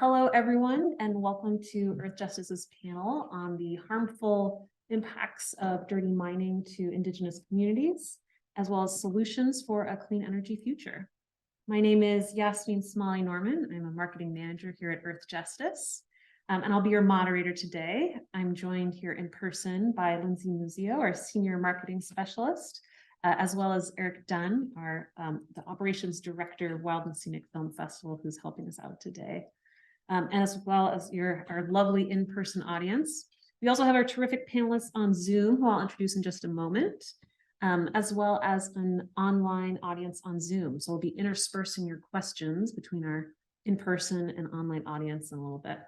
Hello, everyone, and welcome to Earthjustice's panel on the harmful impacts of dirty mining to Indigenous communities, as well as solutions for a clean energy future. My name is Yasmin Smalley Norman. I'm a marketing manager here at Earthjustice, and I'll be your moderator today. I'm joined here in person by Lindsay Muzio, our senior marketing specialist, as well as Eric Dunn, the operations director of Wild and Scenic Film Festival, who's helping us out today. As well as our lovely in-person audience. We also have our terrific panelists on Zoom, who I'll introduce in just a moment, as well as an online audience on Zoom. So we'll be interspersing your questions between our in-person and online audience in a little bit.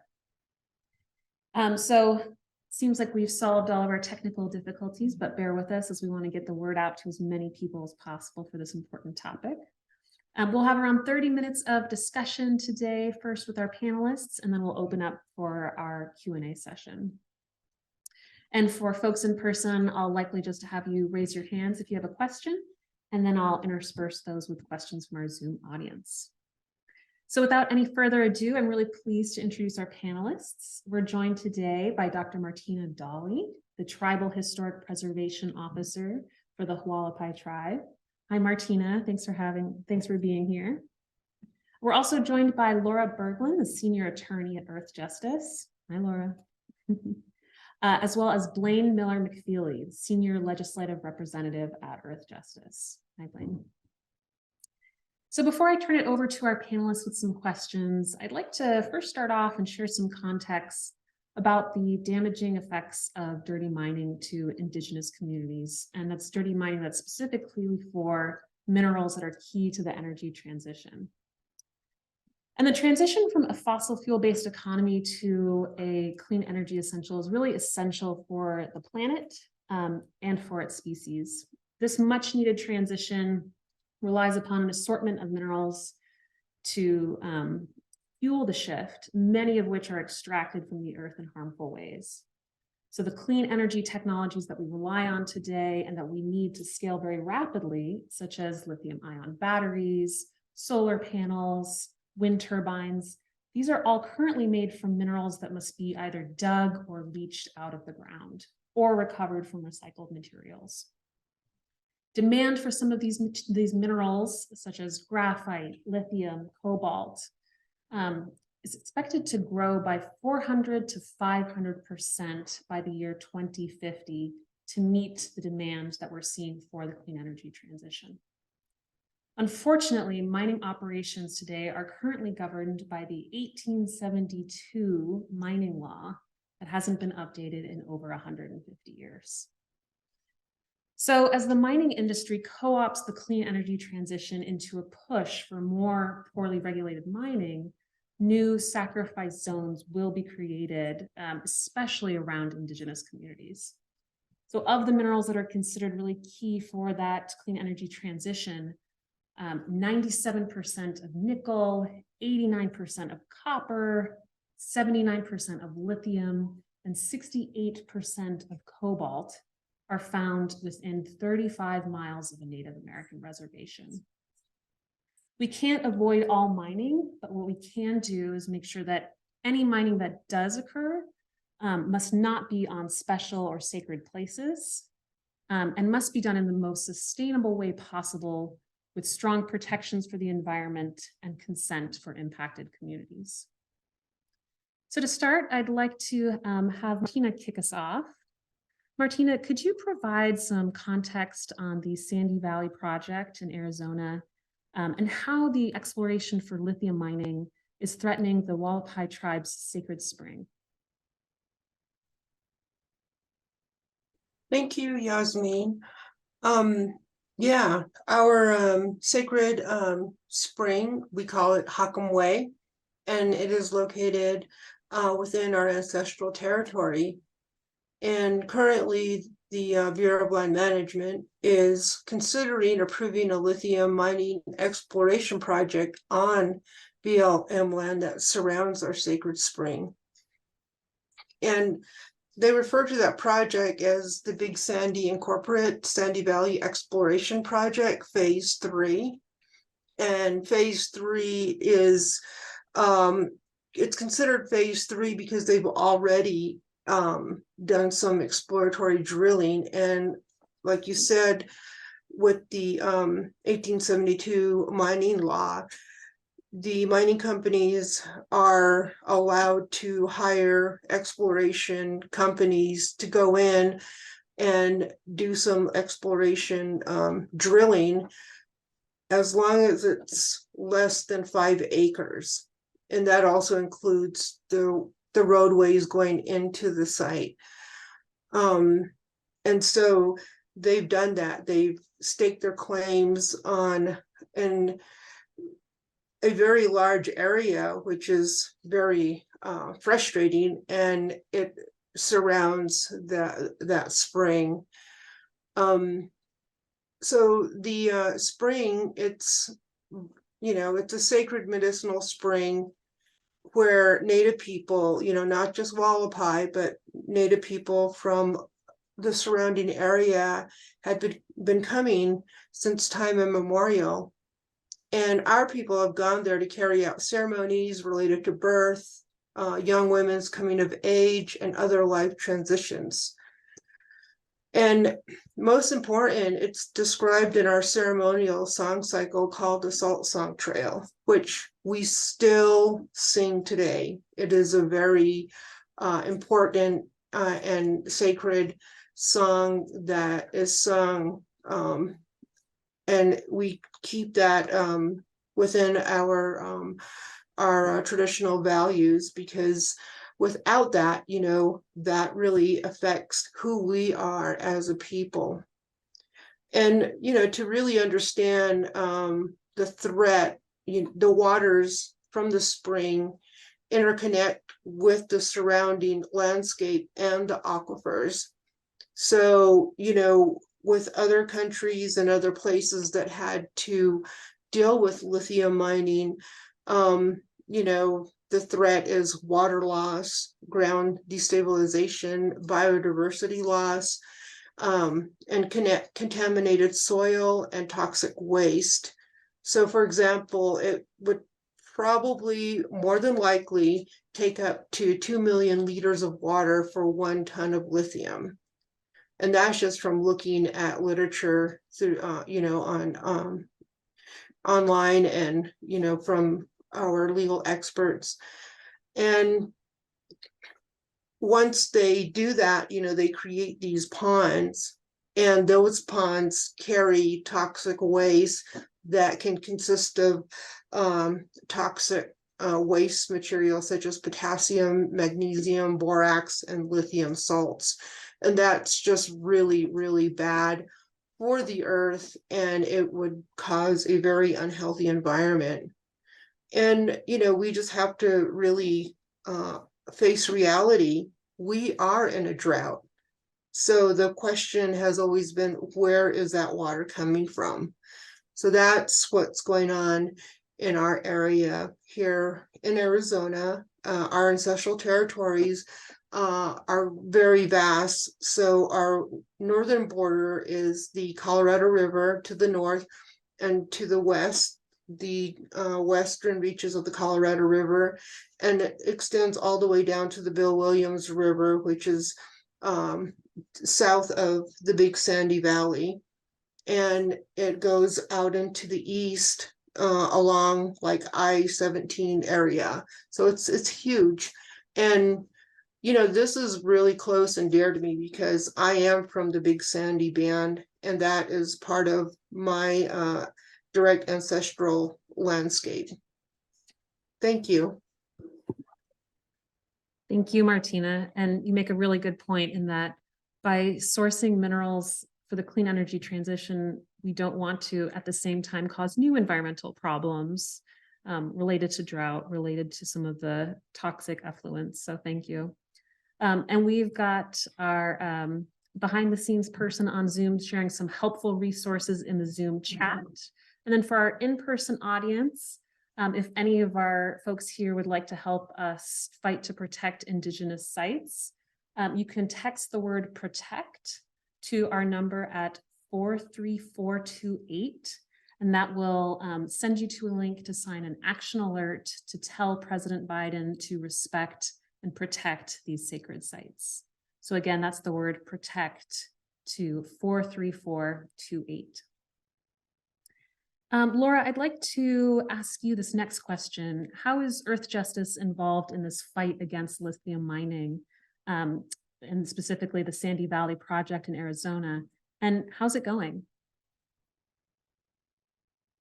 So it seems like we've solved all of our technical difficulties, but bear with us as we want to get the word out to as many people as possible for this important topic. We'll have around 30 minutes of discussion today, first with our panelists, and then we'll open up for our Q&A session. And for folks in person, I'll likely just have you raise your hands if you have a question, and then I'll intersperse those with questions from our Zoom audience. So without any further ado, I'm really pleased to introduce our panelists. We're joined today by Dr. Martina Dawley, the Tribal Historic Preservation Officer for the Hualapai Tribe. Hi, Martina. Thanks for being here. We're also joined by Laura Berglan, the senior attorney at Earthjustice. Hi, Laura. As well as Blaine Miller-McFeeley, senior legislative representative at Earthjustice. Hi, Blaine. So before I turn it over to our panelists with some questions, I'd like to first start off and share some context about the damaging effects of dirty mining to Indigenous communities. And that's dirty mining that's specifically for minerals that are key to the energy transition. And the transition from a fossil fuel-based economy to a clean energy essential is really essential for the planet and for its species. This much needed transition relies upon an assortment of minerals to fuel the shift, many of which are extracted from the earth in harmful ways. So the clean energy technologies that we rely on today and that we need to scale very rapidly, such as lithium-ion batteries, solar panels, wind turbines, these are all currently made from minerals that must be either dug or leached out of the ground or recovered from recycled materials. Demand for some of these minerals, such as graphite, lithium, cobalt, is expected to grow by 400 to 500% by the year 2050 to meet the demand that we're seeing for the clean energy transition. Unfortunately, mining operations today are currently governed by the 1872 mining law that hasn't been updated in over 150 years. So as the mining industry co-opts the clean energy transition into a push for more poorly regulated mining, new sacrifice zones will be created, especially around Indigenous communities. So of the minerals that are considered really key for that clean energy transition, 97% of nickel, 89% of copper, 79% of lithium, and 68% of cobalt are found within 35 miles of a Native American reservation. We can't avoid all mining, but what we can do is make sure that any mining that does occur must not be on special or sacred places and must be done in the most sustainable way possible with strong protections for the environment and consent for impacted communities. So to start, I'd like to have Martina kick us off. Martina, could you provide some context on the Sandy Valley project in Arizona and how the exploration for lithium mining is threatening the Hualapai Tribe's sacred spring? Thank you, Yasmin. Yeah, our sacred spring, we call it Hakamwe, and it is located within our ancestral territory. And currently, the Bureau of Land Management is considering approving a lithium mining exploration project on BLM land that surrounds our sacred spring. And they refer to that project as the Big Sandy Incorporate Sandy Valley Exploration Project, Phase 3. And Phase 3 is it's considered phase 3 because they've already done some exploratory drilling. And like you said, with the 1872 mining law, the mining companies are allowed to hire exploration companies to go in and do some exploration drilling, as long as it's less than 5 acres. And that also includes the roadways going into the site. And so they've done that. They've staked their claims on a very large area, which is very frustrating, and it surrounds that spring. So the spring, it's a sacred medicinal spring where Native people, not just Hualapai, but Native people from the surrounding area had been coming since time immemorial. And our people have gone there to carry out ceremonies related to birth, young women's coming of age, and other life transitions. And most important, it's described in our ceremonial song cycle called the Salt Song Trail, which we still sing today. It is a very important and sacred song that is sung, and we keep that within our traditional values, because without that, that really affects who we are as a people. And, to really understand the threat, the waters from the spring interconnect with the surrounding landscape and the aquifers. So, with other countries and other places that had to deal with lithium mining, the threat is water loss, ground destabilization, biodiversity loss, and contaminated soil and toxic waste. So, for example, it would probably more than likely take up to 2 million liters of water for 1 ton of lithium. And that's just from looking at literature through, on online and, from our legal experts. And once they do that, they create these ponds, and those ponds carry toxic waste that can consist of toxic waste materials such as potassium, magnesium, borax, and lithium salts. And that's just really, really bad for the earth, and it would cause a very unhealthy environment. And, we just have to really face reality. We are in a drought. So the question has always been, where is that water coming from? So that's what's going on in our area here in Arizona. Our ancestral territories are very vast. So our northern border is the Colorado River to the north, and to the west, the western reaches of the Colorado River, and it extends all the way down to the Bill Williams River, which is south of the Big Sandy Valley. And it goes out into the east along like I-17 area. So it's huge. And this is really close and dear to me because I am from the Big Sandy Band, and that is part of my direct ancestral landscape. Thank you. Thank you, Martina. And you make a really good point in that by sourcing minerals for the clean energy transition, we don't want to at the same time cause new environmental problems related to drought, related to some of the toxic effluents. So thank you. And we've got our behind the scenes person on Zoom sharing some helpful resources in the Zoom chat. And then for our in-person audience, if any of our folks here would like to help us fight to protect Indigenous sites, you can text the word protect to our number at 43428. And that will send you to a link to sign an action alert to tell President Biden to respect and protect these sacred sites. So again, that's the word protect to 43428. Laura, I'd like to ask you this next question. How is Earthjustice involved in this fight against lithium mining, and specifically the Sandy Valley project in Arizona? And how's it going?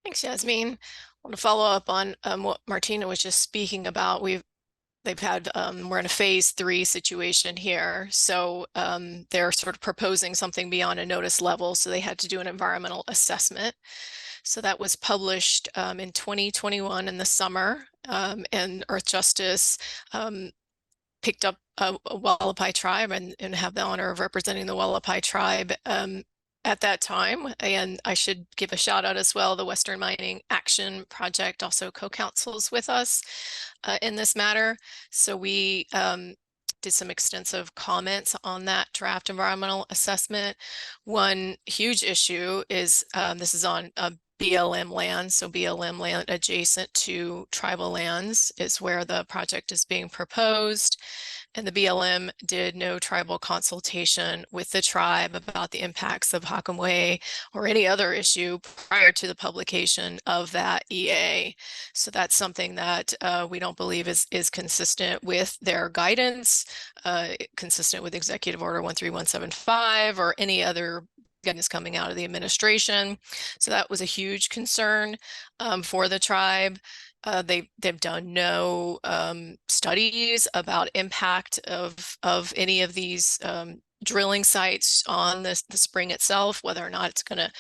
Thanks, Yasmin. I want to follow up on what Martina was just speaking about. They've had, we're in a phase 3 situation here. So they're sort of proposing something beyond a notice level. So they had to do an environmental assessment. So that was published in 2021 in the summer, and Earthjustice picked up a Hualapai Tribe and have the honor of representing the Hualapai Tribe at that time. And I should give a shout out as well. The Western Mining Action Project also co-counsels with us in this matter. So we did some extensive comments on that draft environmental assessment. One huge issue is this is on BLM land. So BLM land adjacent to tribal lands is where the project is being proposed. And the BLM did no tribal consultation with the tribe about the impacts of Hakamwe or any other issue prior to the publication of that EA. So that's something that we don't believe is consistent with their guidance, consistent with Executive Order 13175 or any other guidance coming out of the administration. So that was a huge concern for the tribe. They've done no studies about impact of any of these drilling sites on the spring itself, whether or not it's going to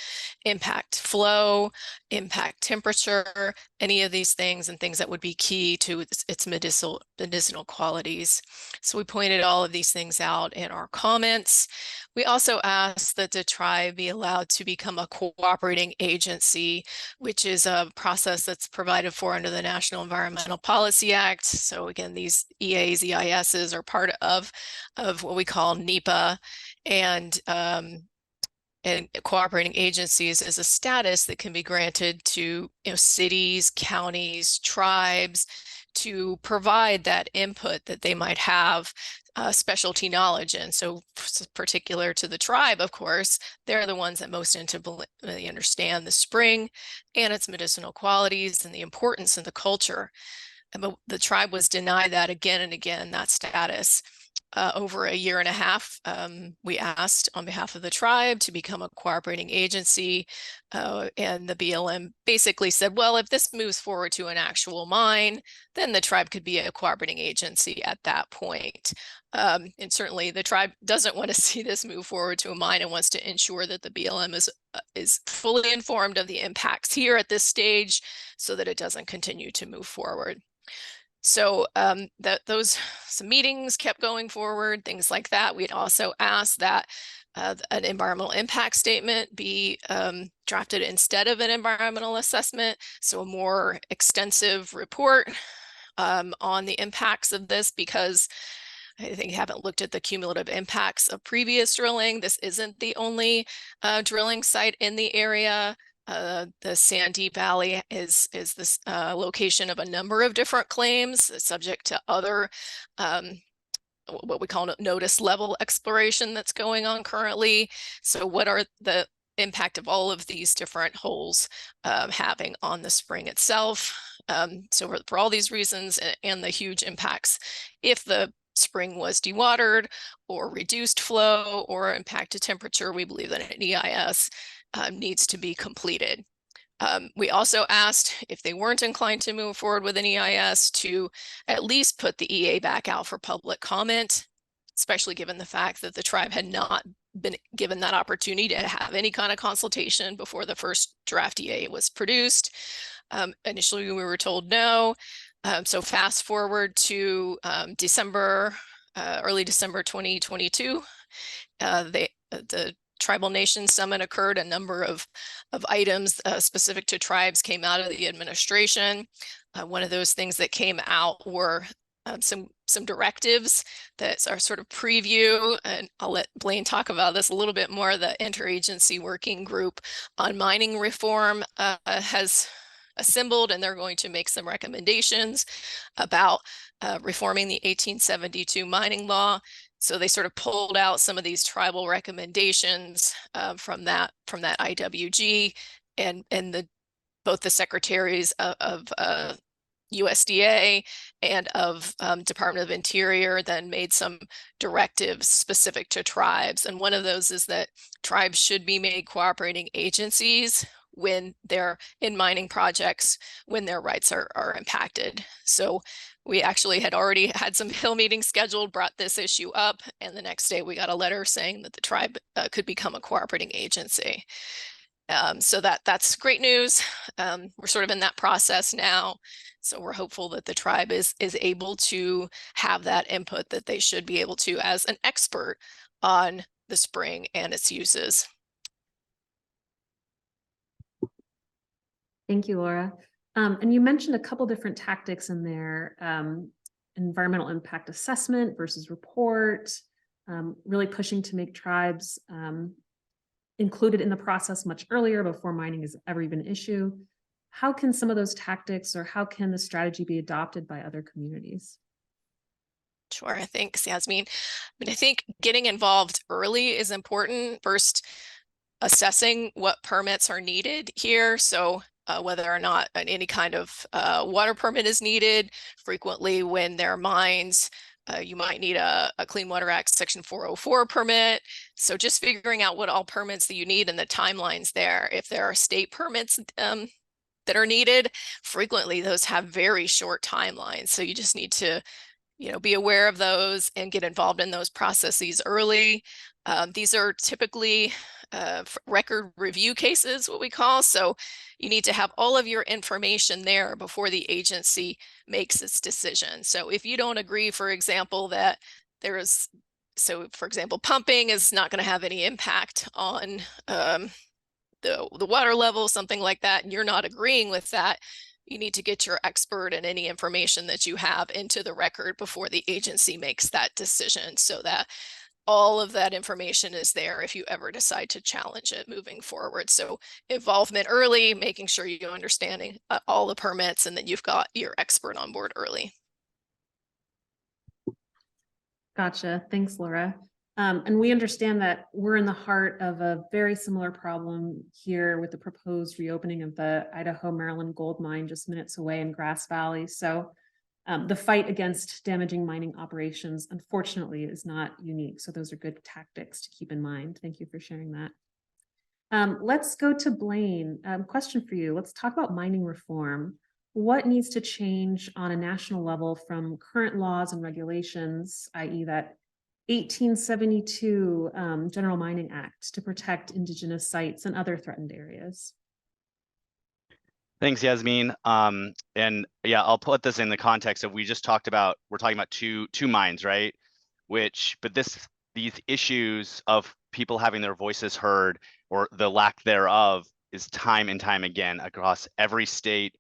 impact flow, impact temperature, any of these things, and things that would be key to its medicinal qualities. So we pointed all of these things out in our comments. We also asked that the tribe be allowed to become a cooperating agency, which is a process that's provided for under the National Environmental Policy Act. So again, these EAs, EISs are part of what we call NEPA, and cooperating agencies is a status that can be granted to cities, counties, tribes to provide that input that they might have specialty knowledge in. So particular to the tribe, of course, they're the ones that most intimately understand the spring and its medicinal qualities and the importance in the culture. But the tribe was denied that again and again, that status. Over a year and a half, we asked on behalf of the tribe to become a cooperating agency, and the BLM basically said, well, if this moves forward to an actual mine, then the tribe could be a cooperating agency at that point. And certainly the tribe doesn't want to see this move forward to a mine and wants to ensure that the BLM is fully informed of the impacts here at this stage so that it doesn't continue to move forward. So some meetings kept going forward, things like that. We'd also asked that an environmental impact statement be drafted instead of an environmental assessment. So a more extensive report on the impacts of this, because I think you haven't looked at the cumulative impacts of previous drilling. This isn't the only drilling site in the area. The Sandy Valley is this location of a number of different claims subject to other what we call notice level exploration that's going on currently. So what are the impact of all of these different holes having on the spring itself? So for all these reasons and the huge impacts, if the spring was dewatered or reduced flow or impacted temperature, we believe that an EIS needs to be completed. We also asked if they weren't inclined to move forward with an EIS to at least put the EA back out for public comment, especially given the fact that the tribe had not been given that opportunity to have any kind of consultation before the first draft EA was produced. Initially, we were told no. So fast forward to early December 2022, the Tribal Nations Summit occurred. A number of items specific to tribes came out of the administration. One of those things that came out were some directives that are sort of preview, and I'll let Blaine talk about this a little bit more. The interagency working group on mining reform has assembled, and they're going to make some recommendations about reforming the 1872 mining law. So they sort of pulled out some of these tribal recommendations from that IWG, and both the secretaries of USDA and of Department of Interior then made some directives specific to tribes. And one of those is that tribes should be made cooperating agencies when they're in mining projects, when their rights are impacted. So we actually had already had some Hill meetings scheduled, brought this issue up, and the next day we got a letter saying that the tribe could become a cooperating agency. So that's great news. We're sort of in that process now. So we're hopeful that the tribe is able to have that input that they should be able to as an expert on the spring and its uses. Thank you, Laura. And you mentioned a couple different tactics in there, environmental impact assessment versus report, really pushing to make tribes included in the process much earlier before mining is ever even an issue. How can some of those tactics, or how can the strategy be adopted by other communities? Sure, thanks, Yasmin. I think getting involved early is important. First, assessing what permits are needed here. So whether or not any kind of water permit is needed. Frequently when there are mines, you might need a Clean Water Act Section 404 permit. So just figuring out what all permits that you need and the timelines there. If there are state permits that are needed, frequently those have very short timelines. So you just need to, be aware of those and get involved in those processes early. These are typically record review cases, what we call. So you need to have all of your information there before the agency makes its decision. So if you don't agree, for example, that for example, pumping is not going to have any impact on the water level, something like that, and you're not agreeing with that, you need to get your expert and any information that you have into the record before the agency makes that decision, so that all of that information is there if you ever decide to challenge it moving forward. So involvement early, making sure you're understanding all the permits, and that you've got your expert on board early. Gotcha. Thanks, Laura. And we understand that we're in the heart of a very similar problem here with the proposed reopening of the Idaho-Maryland gold mine just minutes away in Grass Valley. So the fight against damaging mining operations, unfortunately, is not unique. So those are good tactics to keep in mind. Thank you for sharing that. Let's go to Blaine. Question for you. Let's talk about mining reform. What needs to change on a national level from current laws and regulations, i.e. that 1872 General Mining Act, to protect Indigenous sites and other threatened areas? Thanks, Yasmin. And yeah, I'll put this in the context of, we're talking about two mines, right? But these issues of people having their voices heard, or the lack thereof, is time and time again across every state.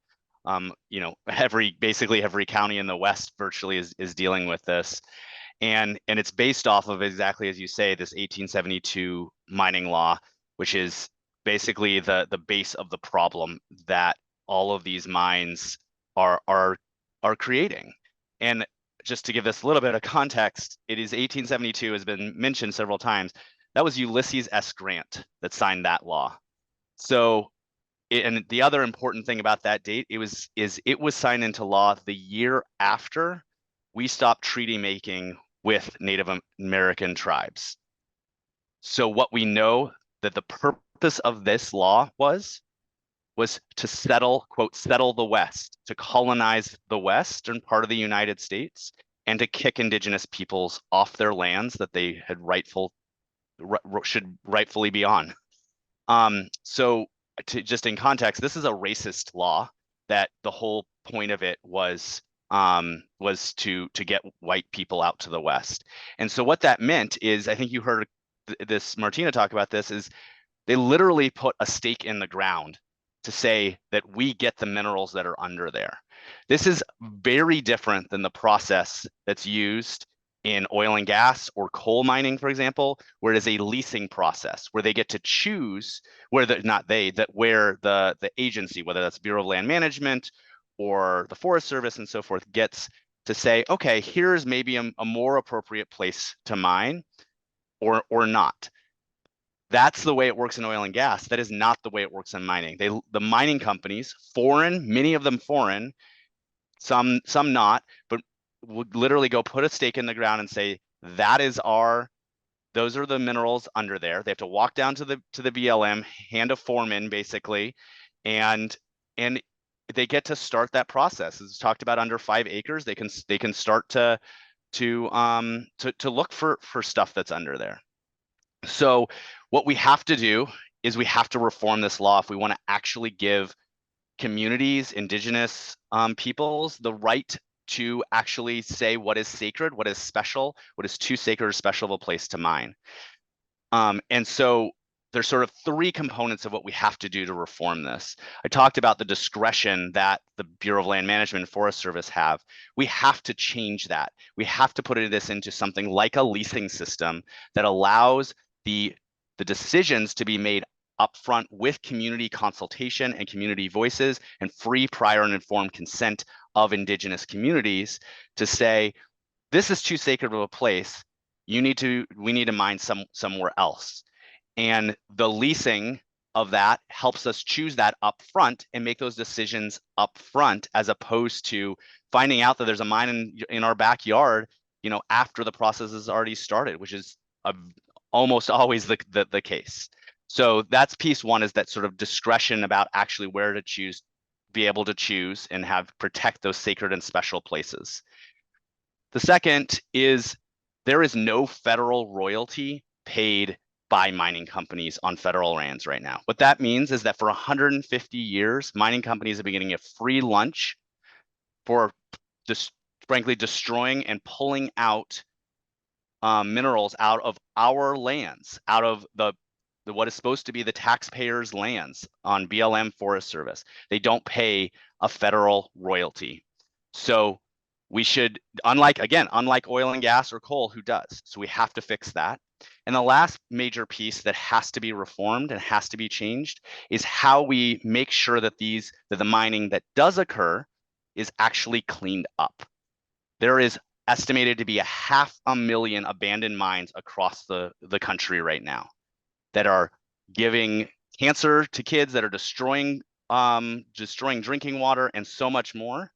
Basically every county in the West virtually is dealing with this. And it's based off of, exactly as you say, this 1872 mining law, which is basically the base of the problem that all of these mines are creating. And just to give this a little bit of context, it is 1872 has been mentioned several times. That was Ulysses S. Grant that signed that law. So, and the other important thing about that date, it was signed into law the year after we stopped treaty making with Native American tribes. So what we know that the purpose of this law was to settle, quote, settle the West, to colonize the western part of the United States, and to kick Indigenous peoples off their lands that they had should rightfully be on. So just in context, this is a racist law that the whole point of it was to get white people out to the West. And so what that meant is, I think you heard this Martina talk about this, is they literally put a stake in the ground to say that we get the minerals that are under there. This is very different than the process that's used in oil and gas or coal mining, for example, where it is a leasing process where they get to choose where where the agency, whether that's Bureau of Land Management or the Forest Service and so forth, gets to say, okay, here's maybe a more appropriate place to mine or not. That's the way it works in oil and gas. That is not the way it works in mining. The mining companies, foreign, many of them foreign, some not, but would literally go put a stake in the ground and say, those are the minerals under there. They have to walk down to the BLM, hand a form in basically, and they get to start that process. As talked about, under 5 acres, they can start to look for stuff that's under there. So what we have to do is we have to reform this law if we want to actually give communities, Indigenous peoples, the right to actually say what is sacred, what is special, what is too sacred or special of a place to mine. And so there's sort of 3 components of what we have to do to reform this. I talked about the discretion that the Bureau of Land Management and Forest Service have. We have to change that. We have to put this into something like a leasing system that allows the decisions to be made upfront with community consultation and community voices and free, prior, and informed consent of Indigenous communities to say, this is too sacred of a place. We need to mine somewhere else. And the leasing of that helps us choose that up front and make those decisions up front, as opposed to finding out that there's a mine in our backyard, after the process has already started, which is almost always the case. So that's piece 1, is that sort of discretion about actually where to choose, be able to choose and protect those sacred and special places. The second is there is no federal royalty paid by mining companies on federal lands right now. What that means is that for 150 years, mining companies have been getting a free lunch for frankly destroying and pulling out minerals out of our lands, out of what is supposed to be the taxpayers' lands on BLM Forest Service. They don't pay a federal royalty. So we should, unlike oil and gas or coal, who does? So we have to fix that. And the last major piece that has to be reformed and has to be changed is how we make sure that the mining that does occur is actually cleaned up. There is estimated to be 500,000 abandoned mines across the country right now that are giving cancer to kids, that are destroying drinking water and so much more.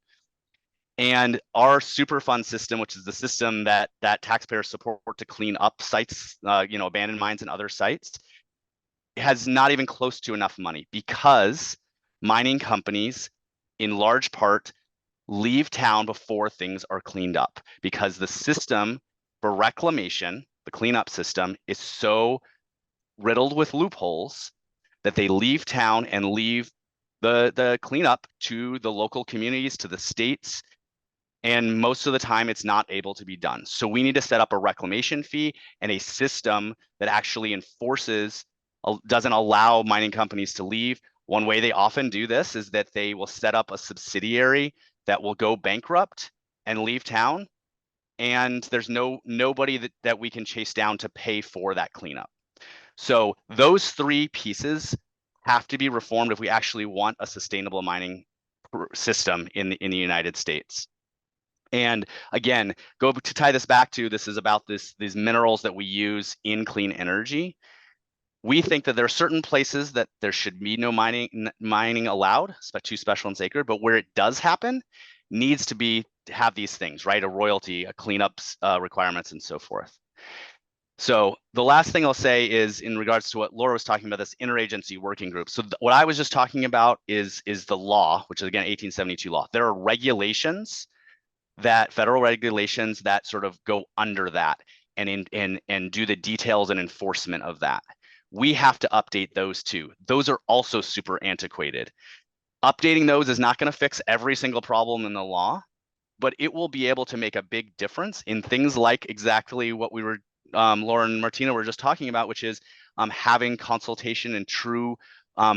And our Superfund system, which is the system that taxpayers support to clean up sites, abandoned mines and other sites, has not even close to enough money, because mining companies, in large part, leave town before things are cleaned up, because the system for reclamation, the cleanup system, is so riddled with loopholes that they leave town and leave the cleanup to the local communities, to the states. And most of the time it's not able to be done. So we need to set up a reclamation fee and a system that actually doesn't allow mining companies to leave. One way they often do this is that they will set up a subsidiary that will go bankrupt and leave town. And there's nobody that we can chase down to pay for that cleanup. So those 3 pieces have to be reformed if we actually want a sustainable mining system in the United States. And again, to tie this back to, this is about these minerals that we use in clean energy. We think that there are certain places that there should be no mining allowed, too special and sacred, but where it does happen, needs to have these things, right? A royalty, a cleanup requirements, and so forth. So the last thing I'll say is in regards to what Laura was talking about, this interagency working group. So what I was just talking about is the law, which is again 1872 law. There are regulations, federal regulations that sort of go under that and do the details and enforcement of that. We have to update those too. Those are also super antiquated. Updating those is not going to fix every single problem in the law, but it will be able to make a big difference in things like exactly what we were, Laura and Martina were just talking about, which is having consultation and true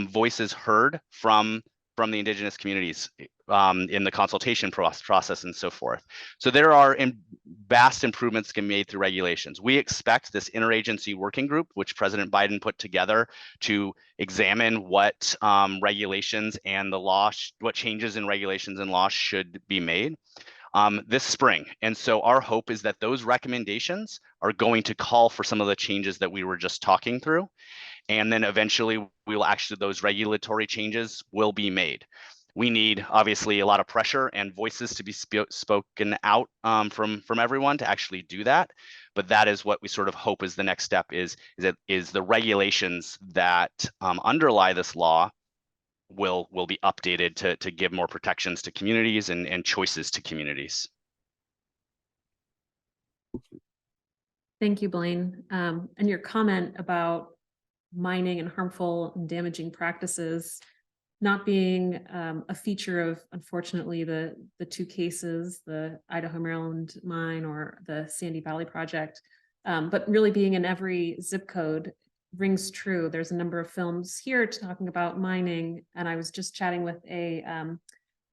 voices heard from from the Indigenous communities in the consultation process and so forth. So there are vast improvements can be made through regulations. We expect this interagency working group, which President Biden put together to examine what regulations and the law, what changes in regulations and law should be made this spring. And so our hope is that those recommendations are going to call for some of the changes that we were just talking through. And then eventually we will actually, those regulatory changes will be made. We need obviously a lot of pressure and voices to be spoken out from everyone to actually do that. But that is what we sort of hope is the next step is the regulations that underlie this law will be updated to give more protections to communities and choices to communities. Thank you, Blaine. And your comment about mining and harmful and damaging practices not being a feature of, unfortunately, the two cases, the Idaho Maryland mine or the Sandy Valley project, but really being in every zip code rings true. There's a number of films here talking about mining, and I was just chatting with a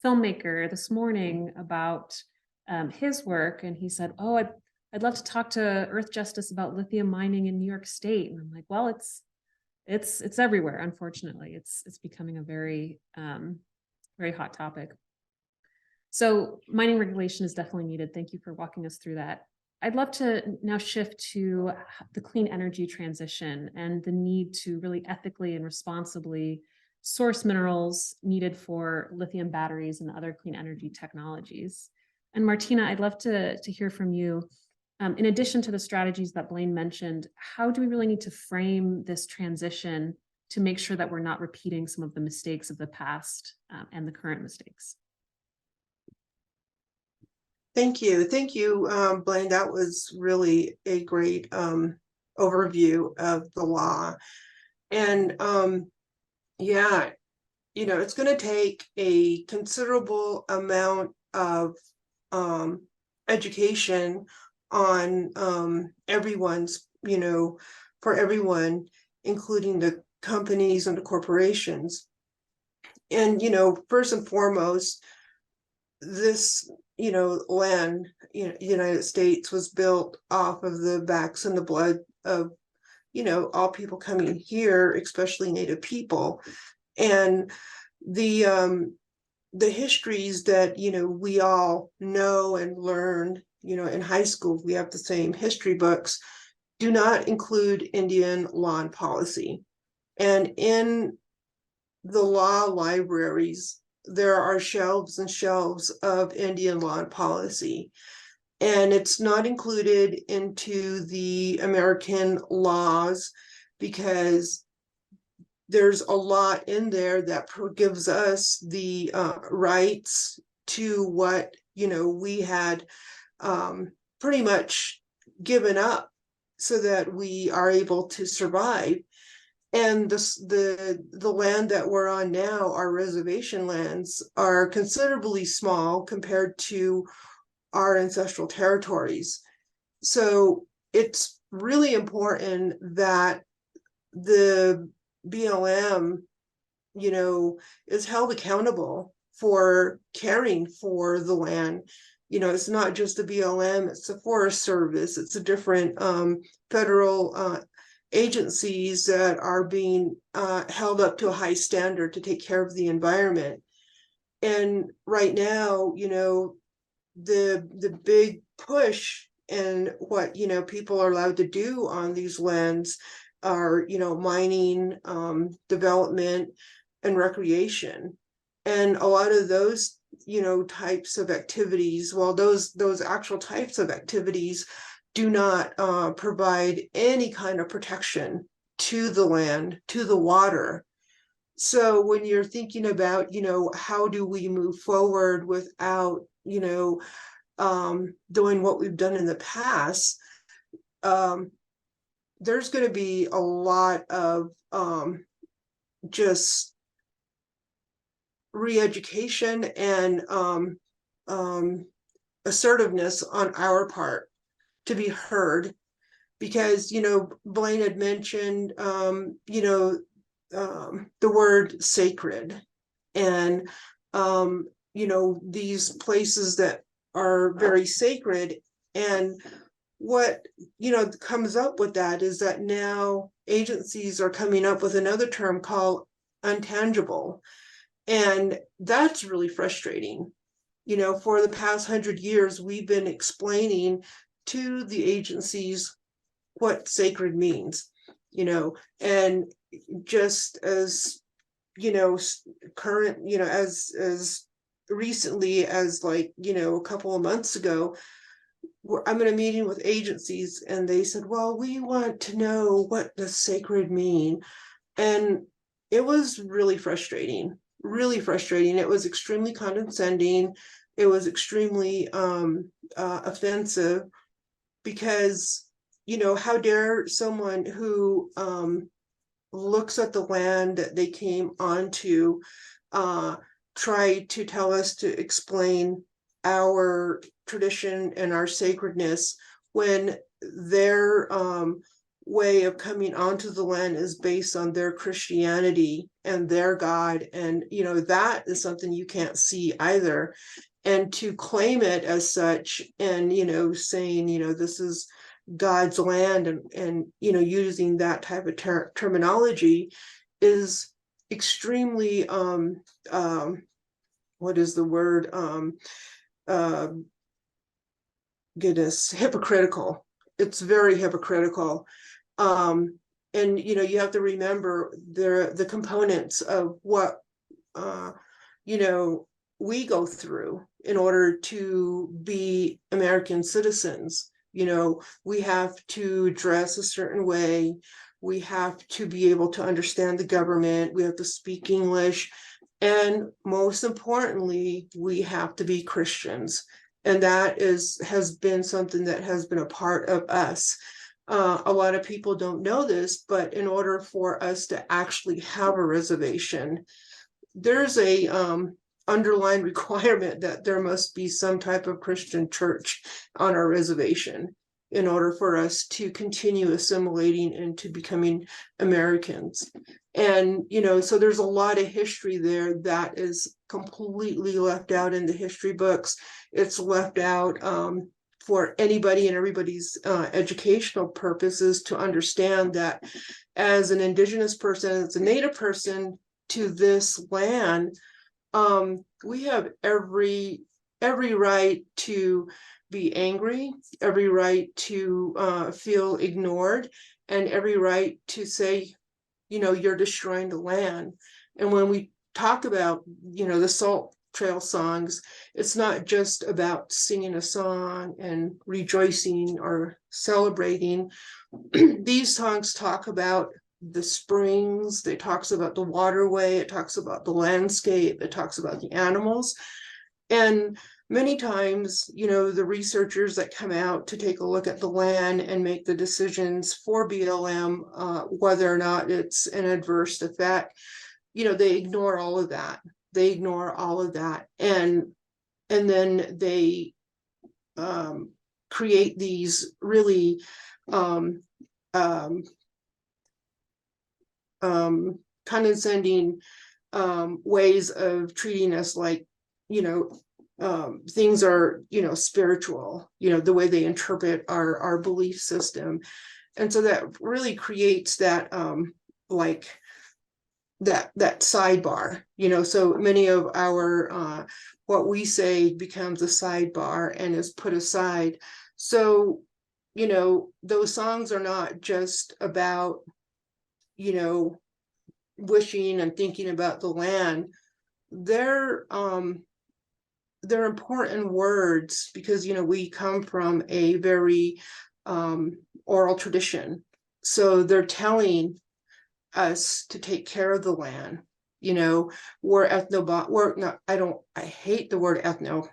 filmmaker this morning about his work, and he said, "Oh, I'd love to talk to Earthjustice about lithium mining in New York State." And I'm like, "Well, it's everywhere. Unfortunately, it's becoming a very very hot topic." So mining regulation is definitely needed. Thank you for walking us through that. I'd love to now shift to the clean energy transition and the need to really ethically and responsibly source minerals needed for lithium batteries and other clean energy technologies. And Martina, I'd love to hear from you. In addition to the strategies that Blaine mentioned, how do we really need to frame this transition to make sure that we're not repeating some of the mistakes of the past and the current mistakes? Thank you. Thank you, Blaine. That was really a great overview of the law. And yeah, it's going to take a considerable amount of education on everyone's, for everyone, including the companies and the corporations. And, first and foremost, this, land, United States was built off of the backs and the blood of, all people coming here, especially Native people. And the histories that, we all know and learned, in high school, we have the same history books, do not include Indian law and policy. And in the law libraries, there are shelves and shelves of Indian law and policy. And it's not included into the American laws because there's a lot in there that gives us the rights to what, we had pretty much given up so that we are able to survive. And the land that we're on now, our reservation lands, are considerably small compared to our ancestral territories. So it's really important that the BLM, is held accountable for caring for the land. It's not just the BLM, it's the Forest Service, it's the different federal agencies that are being held up to a high standard to take care of the environment. And right now, the big push and what, people are allowed to do on these lands are, mining, development, and recreation. And a lot of those, types of activities, well, those actual types of activities do not provide any kind of protection to the land, to the water. So when you're thinking about, how do we move forward without, doing what we've done in the past, there's going to be a lot of just re-education and assertiveness on our part to be heard, because Blaine had mentioned the word sacred, and these places that are very sacred. And what comes up with that is that now agencies are coming up with another term called untangible, and that's really frustrating. For the past 100 years, we've been explaining to the agencies what sacred means, and just as current, as recently as a couple of months ago, I'm in a meeting with agencies, and they said, well, we want to know what does sacred mean. And it was really frustrating. It was extremely condescending. It was extremely offensive, because how dare someone who looks at the land that they came onto try to tell us to explain our tradition and our sacredness, when their way of coming onto the land is based on their Christianity and their God. And that is something you can't see either. And to claim it as such, and saying this is God's land, and using that type of terminology is extremely what is the word, hypocritical. It's very hypocritical. And you have to remember the components of what we go through in order to be American citizens. We have to dress a certain way. We have to be able to understand the government. We have to speak English. And most importantly, we have to be Christians. And that has been something that has been a part of us. A lot of people don't know this, but in order for us to actually have a reservation, there's a underlying requirement that there must be some type of Christian church on our reservation in order for us to continue assimilating into becoming Americans. And, so there's a lot of history there that is completely left out in the history books. It's left out for anybody and everybody's educational purposes to understand that as an Indigenous person, as a Native person to this land, we have every right to be angry, every right to feel ignored, and every right to say, you're destroying the land. And when we talk about, the Salt Trail songs, it's not just about singing a song and rejoicing or celebrating. These songs talk about the springs, it talks about the waterway, it talks about the landscape, it talks about the animals. And many times, the researchers that come out to take a look at the land and make the decisions for BLM, whether or not it's an adverse effect, they ignore all of that. And then they create these really condescending ways of treating us like, things are, spiritual, the way they interpret our belief system. And so that really creates that that sidebar, so many of our what we say becomes a sidebar and is put aside. So those songs are not just about wishing and thinking about the land. They're important words, because we come from a very oral tradition. So they're telling us to take care of the land. We're I hate the word ethno.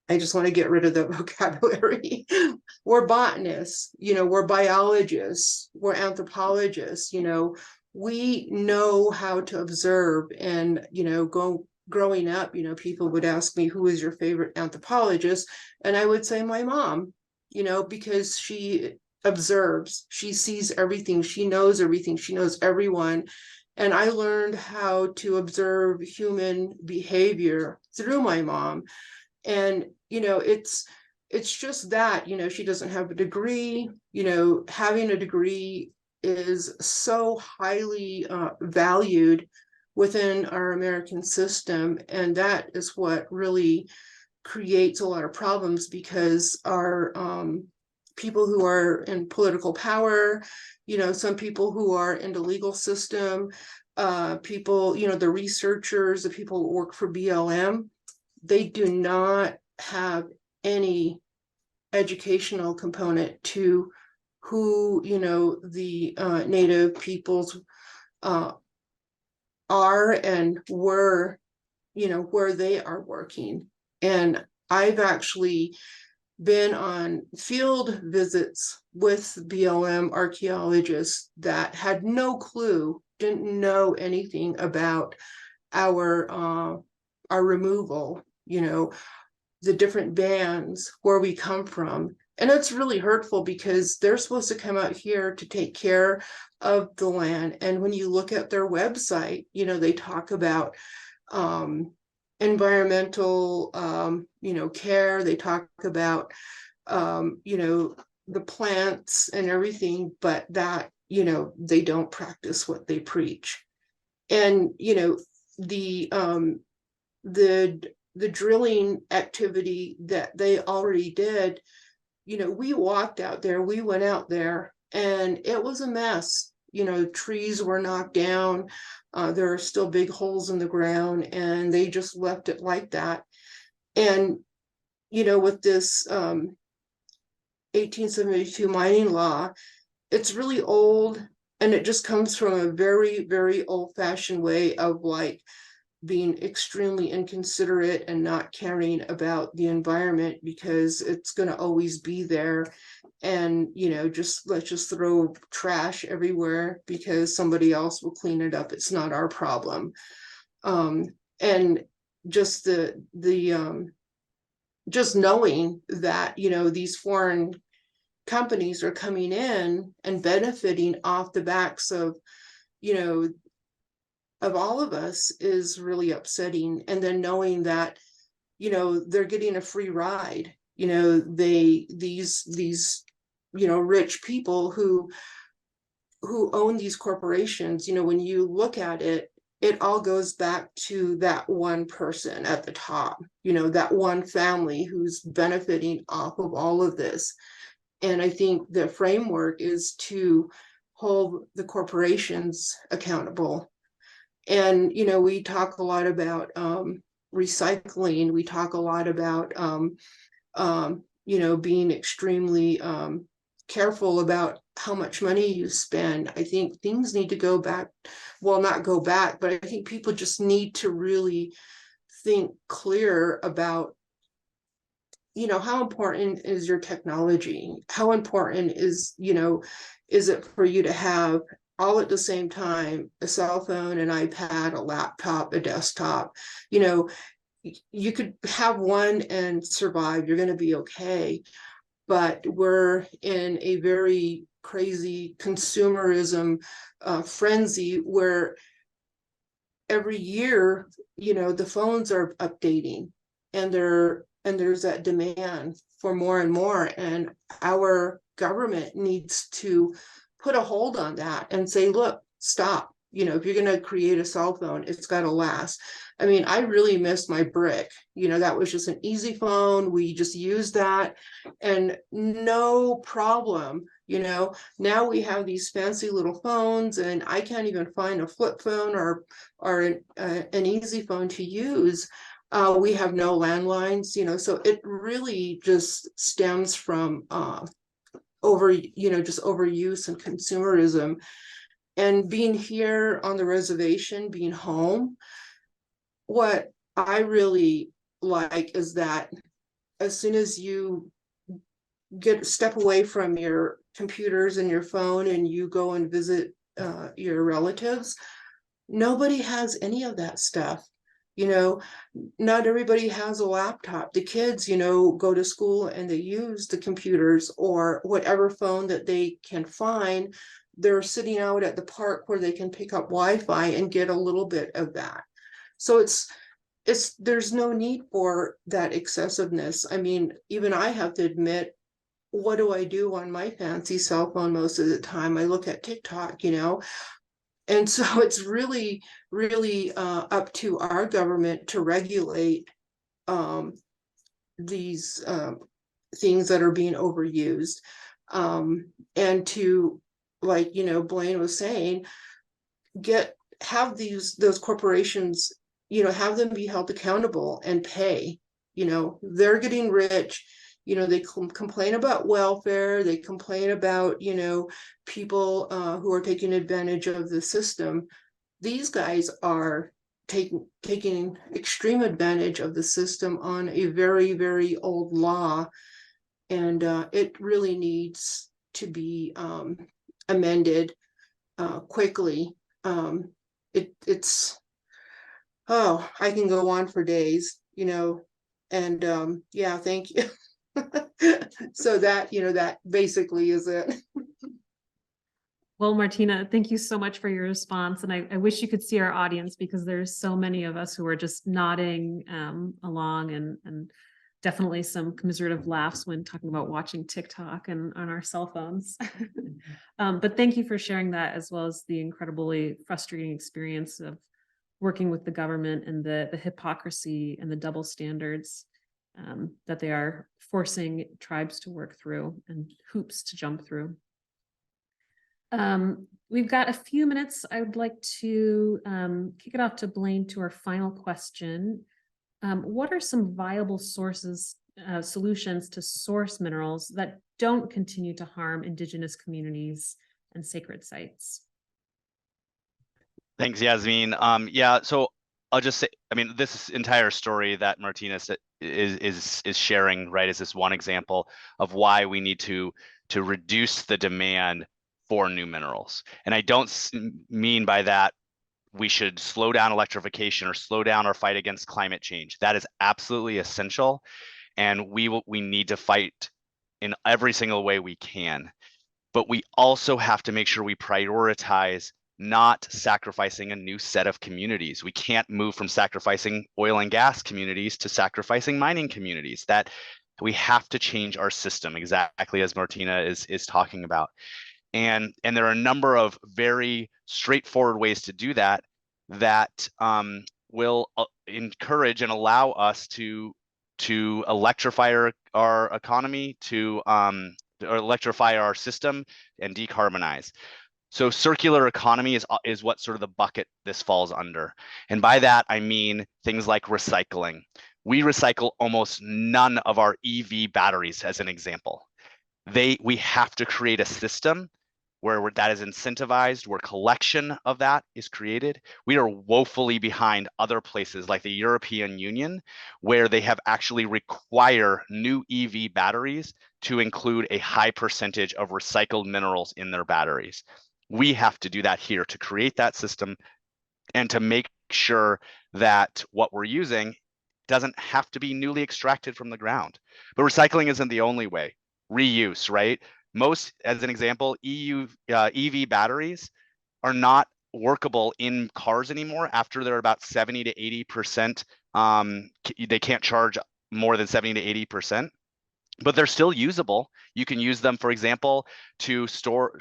I just want to get rid of the vocabulary. We're botanists, we're biologists, we're anthropologists, we know how to observe. And growing up, people would ask me, who is your favorite anthropologist? And I would say my mom, because she observes, she sees everything, she knows everything, she knows everyone. And I learned how to observe human behavior through my mom. And, it's just that, she doesn't have a degree, having a degree is so highly valued within our American system. And that is what really creates a lot of problems, because our people who are in political power, some people who are in the legal system, people, the researchers, the people who work for BLM, they do not have any educational component to who, the Native peoples are and where they are working. And I've actually been on field visits with BLM archaeologists that had no clue, didn't know anything about our removal, the different bands, where we come from. And it's really hurtful, because they're supposed to come out here to take care of the land. And when you look at their website, they talk about environmental, care. They talk about, the plants and everything, but that, they don't practice what they preach. And, the drilling activity that they already did, we walked out there, we went out there, and it was a mess. Trees were knocked down. There are still big holes in the ground, and they just left it like that. And, with this 1872 mining law, it's really old, and it just comes from a very, very old-fashioned way of being extremely inconsiderate and not caring about the environment, because it's going to always be there. And, let's just throw trash everywhere because somebody else will clean it up. It's not our problem. And just just knowing that, these foreign companies are coming in and benefiting off the backs of, of all of us is really upsetting. And then knowing that, they're getting a free ride, these rich people who own these corporations, when you look at it, it all goes back to that one person at the top, that one family who's benefiting off of all of this. And I think the framework is to hold the corporations accountable. And, we talk a lot about recycling. We talk a lot about, being extremely careful about how much money you spend. I think things need to go back. Well, not go back, but I think people just need to really think clear about, how important is your technology? How important is it for you to have all at the same time, a cell phone, an iPad, a laptop, a desktop? You could have one and survive. You're going to be okay. But we're in a very crazy consumerism frenzy where every year, the phones are updating, and there's that demand for more and more. And our government needs to put a hold on that and say, look, stop. If you're going to create a cell phone, it's got to last. I mean, I really miss my brick. That was just an easy phone. We just used that and no problem. Now we have these fancy little phones, and I can't even find a flip phone or an easy phone to use. We have no landlines, so it really just stems from just overuse and consumerism. And being here on the reservation, being home, what I really like is that as soon as you step away from your computers and your phone and you go and visit your relatives, nobody has any of that stuff. Not everybody has a laptop. The kids, go to school and they use the computers or whatever phone that they can find they're sitting out at the park where they can pick up Wi-Fi and get a little bit of that. So there's no need for that excessiveness. I mean, even I have to admit, what do I do on my fancy cell phone most of the time? I look at TikTok, you know, and so it's really, really up to our government to regulate these things that are being overused, and to, like, you know, Blaine was saying, have those corporations, you know, have them be held accountable and pay. You know, they're getting rich. You know, they complain about welfare. They complain about, you know, people who are taking advantage of the system. These guys are taking extreme advantage of the system on a very, very old law, and it really needs to be amended quickly. It's oh, I can go on for days, you know, and yeah, thank you. So that, you know, that basically is it. Well, Martina, thank you so much for your response. And I wish you could see our audience, because there's so many of us who are just nodding along, and definitely some commiserative laughs when talking about watching TikTok and on our cell phones. But thank you for sharing that, as well as the incredibly frustrating experience of working with the government and the hypocrisy and the double standards that they are forcing tribes to work through, and hoops to jump through. We've got a few minutes. I would like to kick it off to Blaine to our final question. What are some viable solutions to source minerals that don't continue to harm Indigenous communities and sacred sites? Thanks, Yasmin. Yeah, so I'll just say, I mean, this entire story that Martina is sharing, right, is this one example of why we need to reduce the demand for new minerals. And I don't mean by that we should slow down electrification or slow down our fight against climate change. That is absolutely essential, and we need to fight in every single way we can. But we also have to make sure we prioritize not sacrificing a new set of communities. We can't move from sacrificing oil and gas communities to sacrificing mining communities. That we have to change our system, exactly as Martina is talking about. And there are a number of very straightforward ways to do that will encourage and allow us to electrify our economy, to electrify our system, and decarbonize. So circular economy is what sort of the bucket this falls under. And by that, I mean things like recycling. We recycle almost none of our EV batteries, as an example. We have to create a system where that is incentivized, where collection of that is created. We are woefully behind other places like the European Union, where they have actually require new EV batteries to include a high percentage of recycled minerals in their batteries. We have to do that here to create that system and to make sure that what we're using doesn't have to be newly extracted from the ground. But recycling isn't the only way. Reuse, right? Most, as an example, EV batteries are not workable in cars anymore after they're about 70 to 80%. They can't charge more than 70 to 80%, but they're still usable. You can use them, for example, to store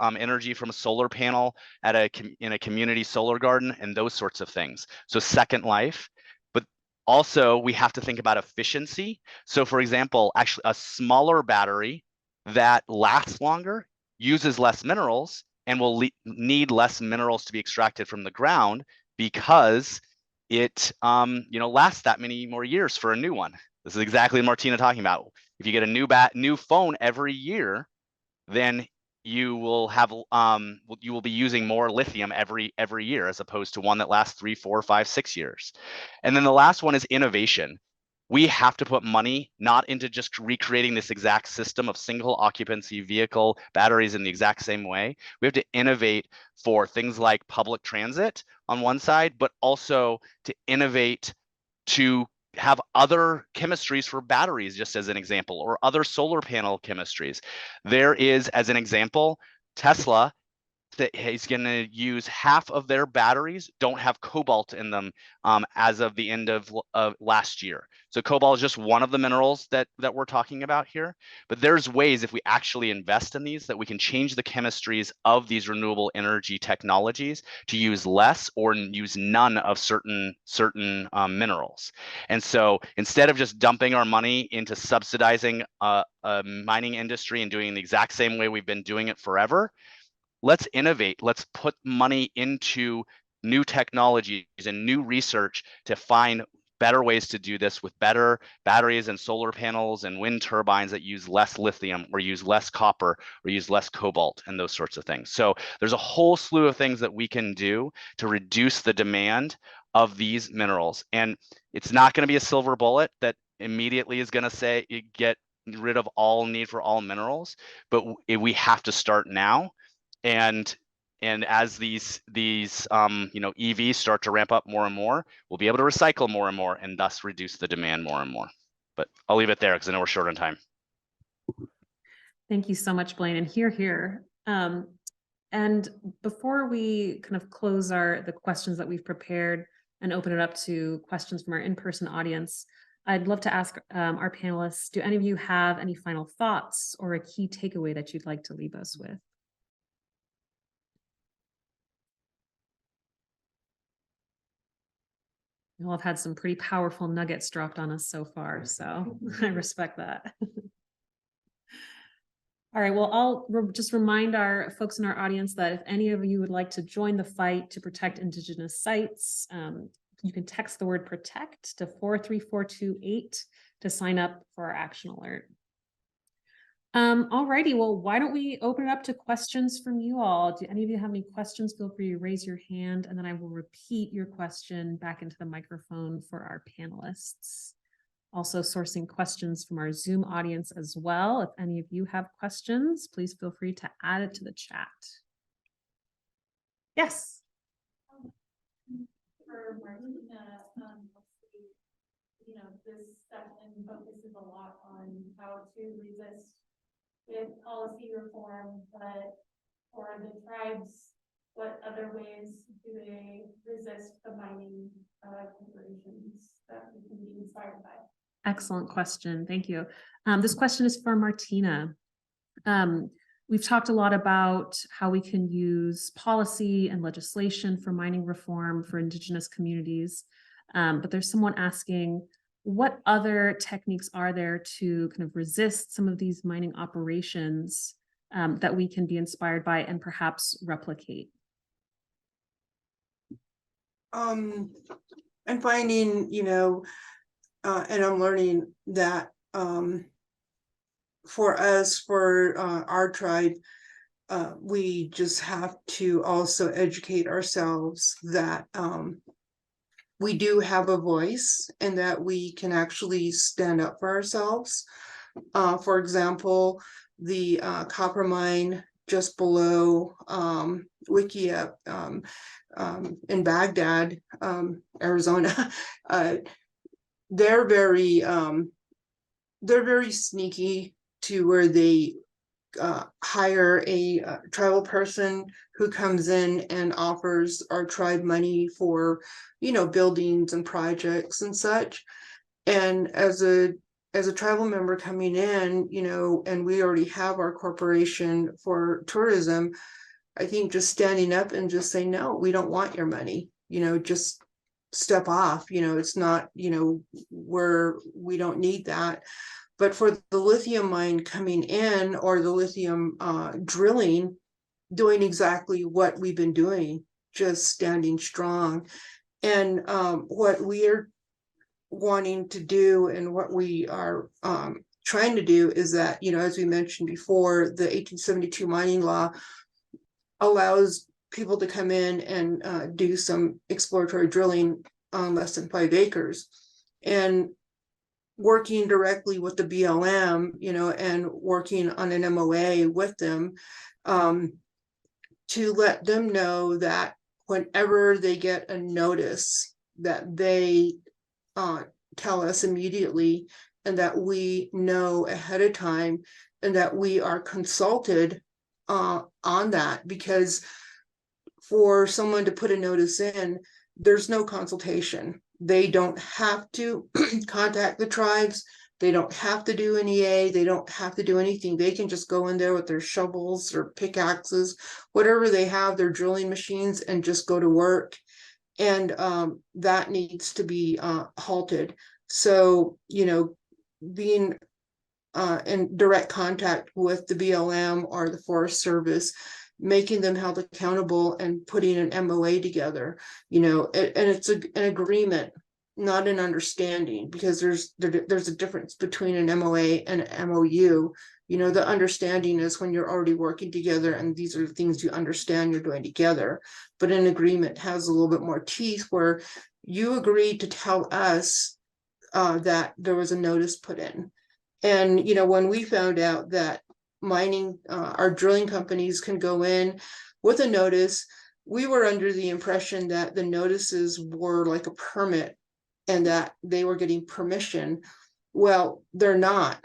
energy from a solar panel in a community solar garden and those sorts of things. So second life. But also we have to think about efficiency. So for example, actually a smaller battery that lasts longer, uses less minerals, and will need less minerals to be extracted from the ground because it lasts that many more years for a new one. This is exactly Martina talking about. If you get a new phone every year, then you will be using more lithium every year, as opposed to one that lasts 3, 4, 5, 6 years. And then the last one is innovation. We have to put money not into just recreating this exact system of single occupancy vehicle batteries in the exact same way. We have to innovate for things like public transit on one side, but also to innovate to have other chemistries for batteries, just as an example, or other solar panel chemistries. There is, as an example, Tesla that he's going to use half of their batteries don't have cobalt in them as of the end of last year. So cobalt is just one of the minerals that we're talking about here. But there's ways, if we actually invest in these, that we can change the chemistries of these renewable energy technologies to use less or use none of certain minerals. And so instead of just dumping our money into subsidizing a mining industry and doing the exact same way we've been doing it forever, let's innovate. Let's put money into new technologies and new research to find better ways to do this with better batteries and solar panels and wind turbines that use less lithium or use less copper or use less cobalt and those sorts of things. So there's a whole slew of things that we can do to reduce the demand of these minerals. And it's not going to be a silver bullet that immediately is going to say you get rid of all need for all minerals, but we have to start now. And as these EVs start to ramp up more and more, we'll be able to recycle more and more and thus reduce the demand more and more. But I'll leave it there because I know we're short on time. Thank you so much, Blaine. And here. And before we kind of close the questions that we've prepared and open it up to questions from our in-person audience, I'd love to ask our panelists, do any of you have any final thoughts or a key takeaway that you'd like to leave us with? You all have had some pretty powerful nuggets dropped on us so far, so I respect that. All right, well, I'll just remind our folks in our audience that if any of you would like to join the fight to protect Indigenous sites, you can text the word protect to 43428 to sign up for our action alert. All righty, well, why don't we open it up to questions from you all? Do any of you have any questions? Feel free to raise your hand and then I will repeat your question back into the microphone for our panelists. Also sourcing questions from our Zoom audience as well. If any of you have questions, please feel free to add it to the chat. Yes. For Martina, this session focuses a lot on how to resist with policy reform, but for the tribes, what other ways do they resist the mining corporations that we can be inspired by? Excellent question. Thank you. This question is for Martina. We've talked a lot about how we can use policy and legislation for mining reform for Indigenous communities, but there's someone asking, what other techniques are there to kind of resist some of these mining operations that we can be inspired by and perhaps replicate? And finding, and I'm learning that for us, for our tribe, we just have to also educate ourselves that we do have a voice and that we can actually stand up for ourselves. For example, the copper mine just below Wikia in Baghdad, Arizona, they're very sneaky to where they hire a tribal person who comes in and offers our tribe money for, buildings and projects and such. And as a tribal member coming in, and we already have our corporation for tourism, I think just standing up and just saying, no, we don't want your money, just step off, it's not, we don't need that. But for the lithium mine coming in or the lithium drilling, doing exactly what we've been doing, just standing strong. And what we are wanting to do and what we are trying to do is that, as we mentioned before, the 1872 mining law allows people to come in and do some exploratory drilling on less than 5 acres. And working directly with the BLM, and working on an MOA with them to let them know that whenever they get a notice that they tell us immediately and that we know ahead of time and that we are consulted on that, because for someone to put a notice in, there's no consultation. They don't have to contact the tribes. They don't have to do an EA. They don't have to do anything. They can just go in there with their shovels or pickaxes, whatever they have, their drilling machines, and just go to work. And that needs to be halted. So, you know, being in direct contact with the BLM or the Forest Service, making them held accountable and putting an MOA together, you know, and it's an agreement, not an understanding, because there's a difference between an MOA and an MOU. You know, the understanding is when you're already working together and these are the things you understand you're doing together. But an agreement has a little bit more teeth, where you agreed to tell us that there was a notice put in. And, you know, when we found out that mining, our drilling companies can go in with a notice, we were under the impression that the notices were like a permit and that they were getting permission. Well, they're not.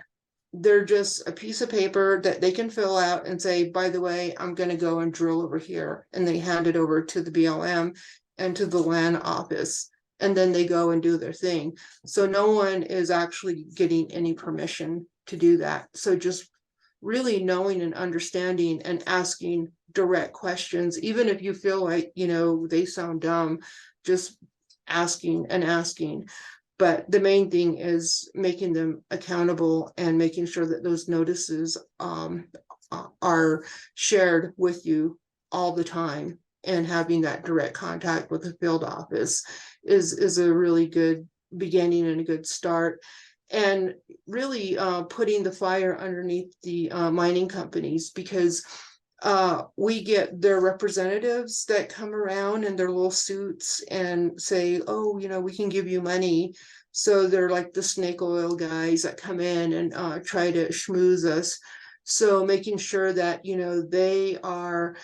They're just a piece of paper that they can fill out and say, by the way, I'm going to go and drill over here. And they hand it over to the BLM and to the land office. And then they go and do their thing. So no one is actually getting any permission to do that. So just really knowing and understanding and asking direct questions, even if you feel like, you know, they sound dumb, just asking and asking. But the main thing is making them accountable and making sure that those notices are shared with you all the time, and having that direct contact with the field office is a really good beginning and a good start. And really putting the fire underneath the mining companies, because we get their representatives that come around in their little suits and say, oh, you know, we can give you money. So they're like the snake oil guys that come in and try to schmooze us. So making sure that, you know, they are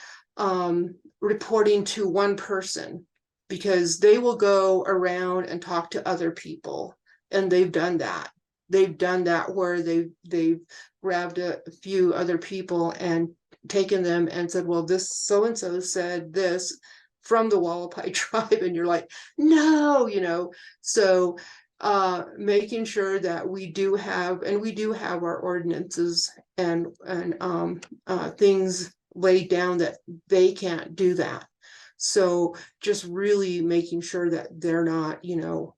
reporting to one person, because they will go around and talk to other people. And they've done that. They've done that where they've grabbed a few other people and taken them and said, well, this so-and-so said this from the Hualapai Tribe. And you're like, no, you know. So making sure that we do have our ordinances and things laid down that they can't do that. So just really making sure that they're not, you know,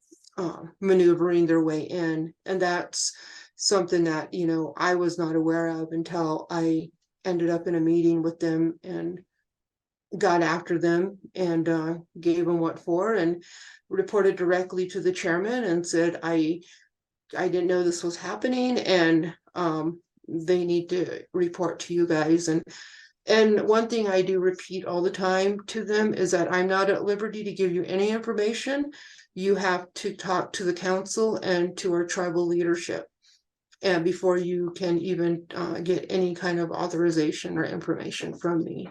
maneuvering their way in. And that's something that, you know, I was not aware of until I ended up in a meeting with them and got after them and gave them what for, and reported directly to the chairman and said, I didn't know this was happening, and they need to report to you guys. And one thing I do repeat all the time to them is that I'm not at liberty to give you any information. You have to talk to the council and to our tribal leadership, and before you can even get any kind of authorization or information from me.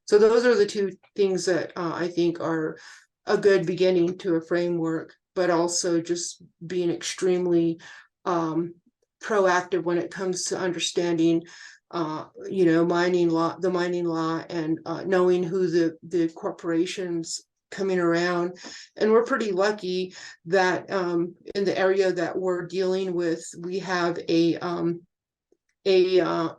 So those are the two things that I think are a good beginning to a framework, but also just being extremely proactive when it comes to understanding you know, the mining law, and knowing who the corporations coming around. And we're pretty lucky that in the area that we're dealing with, we have a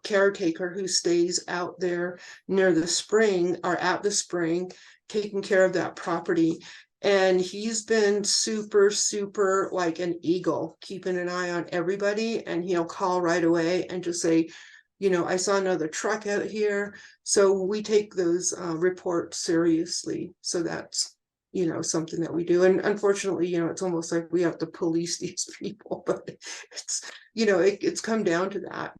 caretaker who stays out there near the spring, or at the spring, taking care of that property. And he's been super like an eagle, keeping an eye on everybody. And he'll call right away and just say, you know, I saw another truck out here. So we take those reports seriously. So that's, you know, something that we do. And unfortunately, you know, it's almost like we have to police these people, but it's, you know, it's come down to that.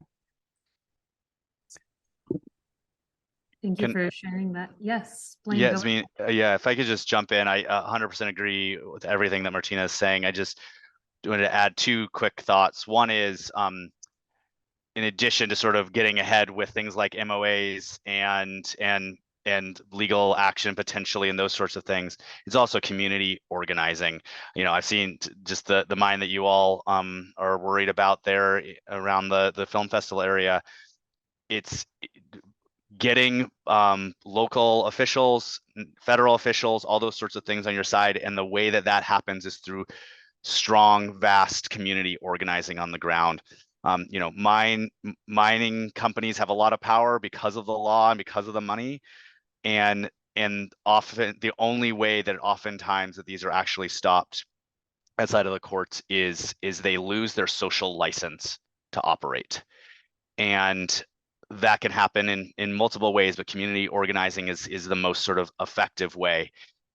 Thank you Can- for sharing that. Yes, Blaine, Yes, go I mean, yeah, if I could just jump in, I 100% agree with everything that Martina is saying. I just wanted to add two quick thoughts. One is, in addition to sort of getting ahead with things like MOAs and legal action potentially and those sorts of things, it's also community organizing. You know, I've seen just the mine that you all are worried about there around the film festival area. It's getting local officials, federal officials, all those sorts of things on your side. And the way that that happens is through strong, vast community organizing on the ground. You know, mining companies have a lot of power because of the law and because of the money. And often the only way that oftentimes that these are actually stopped outside of the courts is they lose their social license to operate. And that can happen in multiple ways, but community organizing is the most sort of effective way.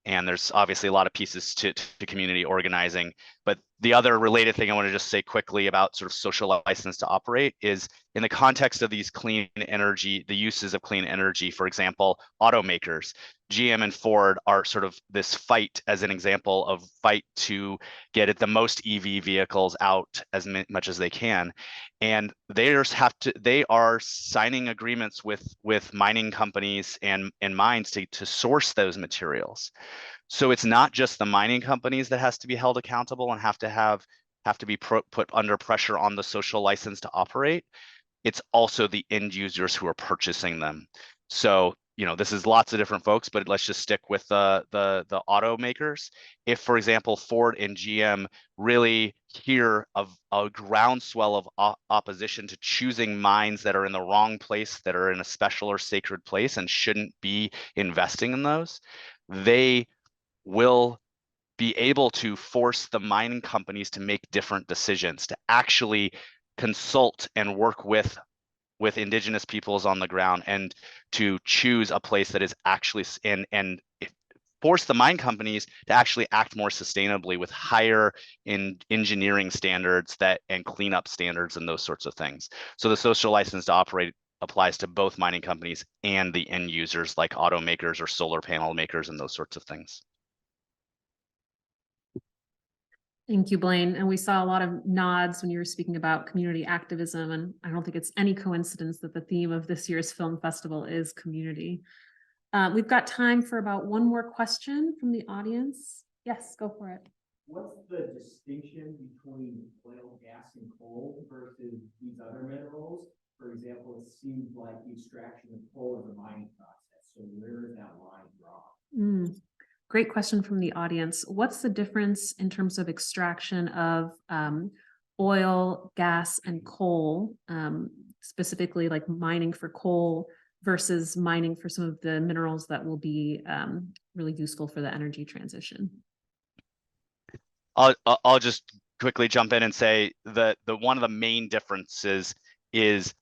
And there's obviously a lot of pieces to community organizing. But the other related thing I want to just say quickly about sort of social license to operate is in the context of these clean energy, the uses of clean energy, for example, automakers, GM and Ford are sort of this fight, as an example of fight to get at the most EV vehicles out as much as they can. And they are signing agreements with mining companies and mines to source those materials. So it's not just the mining companies that has to be held accountable and have to be put under pressure on the social license to operate. It's also the end users who are purchasing them. So, you know, this is lots of different folks, but let's just stick with the automakers. If, for example, Ford and GM really hear of a groundswell of opposition to choosing mines that are in the wrong place, that are in a special or sacred place and shouldn't be investing in those, they will be able to force the mining companies to make different decisions, to actually consult and work with Indigenous peoples on the ground, and to choose a place that is actually and force the mine companies to actually act more sustainably with higher engineering standards and cleanup standards and those sorts of things. So the social license to operate applies to both mining companies and the end users like automakers or solar panel makers and those sorts of things. Thank you, Blaine. And we saw a lot of nods when you were speaking about community activism. And I don't think it's any coincidence that the theme of this year's film festival is community. We've got time for about one more question from the audience. Yes, go for it. What's the distinction between oil, gas, and coal versus these other minerals? For example, it seems like the extraction of coal is a mining process. So where is that line drawn? Great question from the audience. What's the difference in terms of extraction of oil, gas, and coal, specifically like mining for coal versus mining for some of the minerals that will be really useful for the energy transition? I'll just quickly jump in and say that one of the main differences is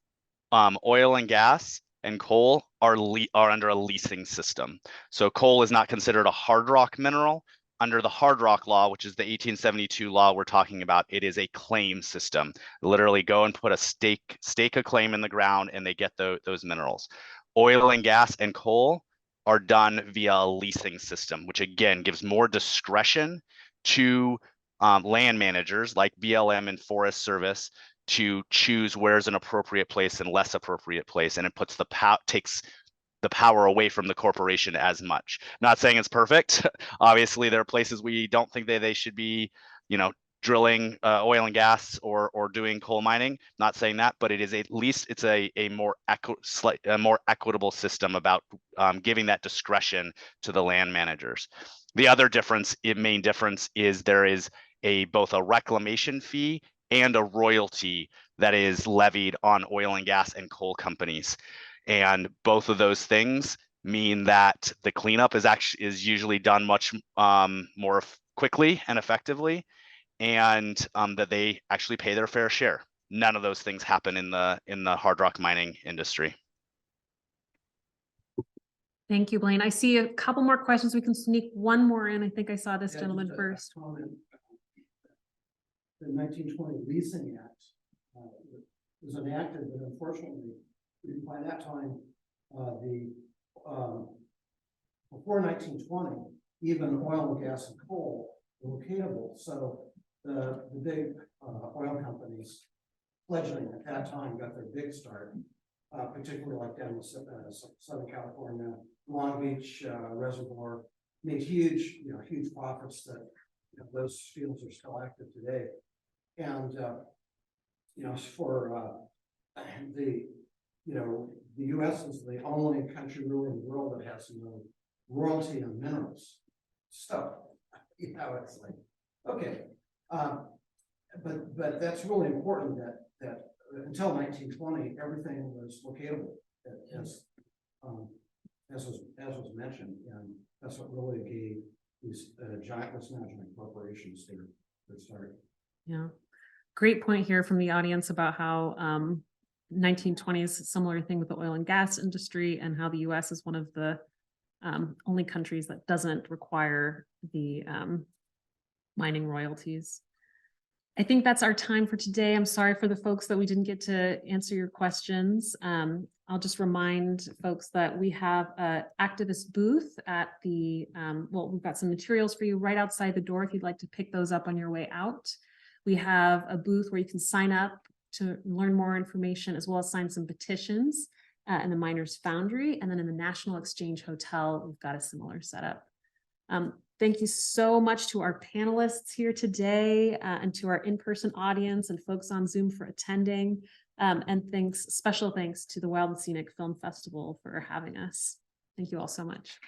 oil and gas and coal are under a leasing system. So coal is not considered a hard rock mineral. Under the hard rock law, which is the 1872 law we're talking about, it is a claim system. Literally go and put a stake a claim in the ground and they get those minerals. Oil and gas and coal are done via a leasing system, which again gives more discretion to land managers like BLM and Forest Service to choose where's an appropriate place and less appropriate place, and it puts takes the power away from the corporation as much. Not saying it's perfect. Obviously, there are places we don't think they should be, you know, drilling oil and gas or doing coal mining. Not saying that, but it is at least it's a more equitable system about giving that discretion to the land managers. The other main difference is there is both a reclamation fee and a royalty that is levied on oil and gas and coal companies. And both of those things mean that the cleanup is usually done much more quickly and effectively, and that they actually pay their fair share. None of those things happen in the hard rock mining industry. Thank you, Blaine. I see a couple more questions. We can sneak one more in. I think I saw this gentleman first. The 1920 Leasing Act was enacted, but unfortunately, by that time, before 1920, even oil and gas and coal were locatable. So the big oil companies fledgling at that time got their big start, particularly like down in Southern California, Long Beach Reservoir, made huge profits that those fields are still active today. And for the US is the only country really in the world that has no royalty on minerals. So, you know, it's like, okay. But that's really important that until 1920, everything was locatable as was mentioned, and that's what really gave these giant corporations their start. Yeah, great point here from the audience about how 1920s, similar thing with the oil and gas industry, and how the US is one of the only countries that doesn't require the mining royalties. I think that's our time for today. I'm sorry for the folks that we didn't get to answer your questions. I'll just remind folks that we have an activist booth at the, well, we've got some materials for you right outside the door if you'd like to pick those up on your way out. We have a booth where you can sign up to learn more information, as well as sign some petitions in the Miners Foundry. And then in the National Exchange Hotel, we've got a similar setup. Thank you so much to our panelists here today and to our in-person audience and folks on Zoom for attending. And special thanks to the Wild and Scenic Film Festival for having us. Thank you all so much.